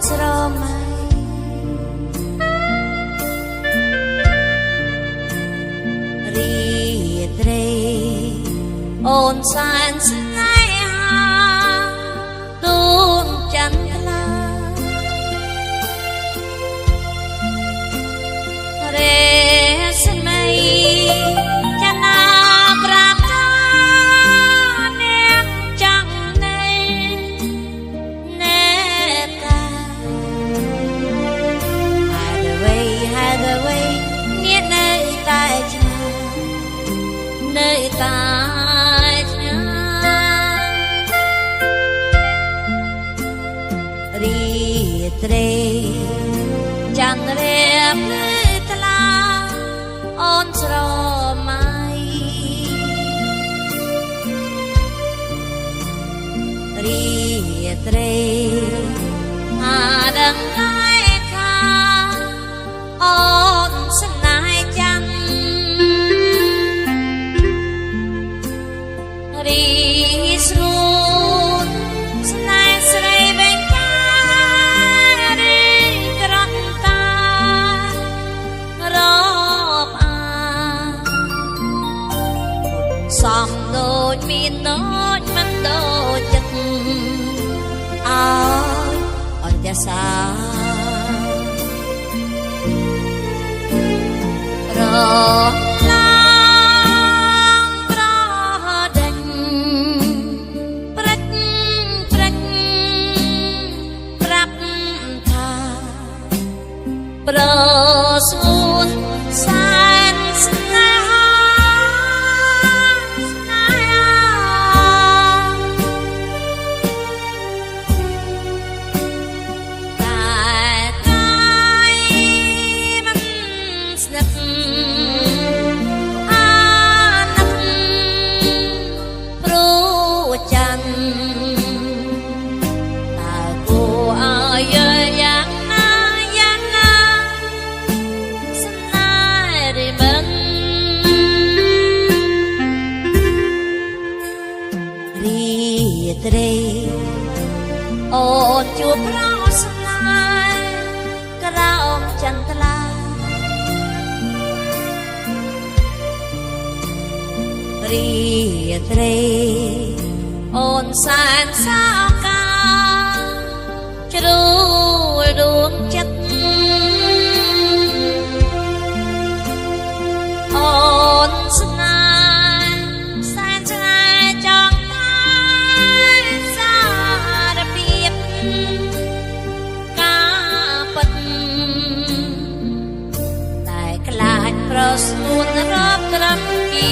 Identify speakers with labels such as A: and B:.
A: ស្រមៃរីត្រេអូនសែនស្នេហាទូនចន្ទឡារេស្មីចាណាប្រាប់ថានាងចង់នៅណែតាហេតុអ្វីអ្នកនៅតែឆ្ងាយនៅតែឆ្ងាយរីត្រេចន្ទរាភ្លឺថ្លាអូនស្រមៃរីត្រេដឹងហើយថាអូនស្នេហ៍ចាំរីស្ងួនស្នេហ៍ស្រីវិញតារីក្រត់តារកអាសំដូចមានដូចមិនដូចចិត្តអើយអន្តរសារឡើងប្រដេញព្រិចព្រិចប្រាប់ថាប្រស្ងួនសែនស្នេហាស្នេហាតែកាយមិនស្និទ្ធអាណិតព្រោះច័ន្ទតើគួរឲ្យយ៉ាងណាយ៉ាងណាស្នេហ៍រិមិនរីត្រេអូនជួបប្រស្នេហ៍ក្រោមចន្ទឡារីត្រេអូនសែនសោកាជ្រួលដួងចិត្តអូនស្នេហ៍សែនស្នេហ៍ចង់តែសារភាពការពិតតែខ្លាចប្រស្ងួនរាប់ត្រឹមជា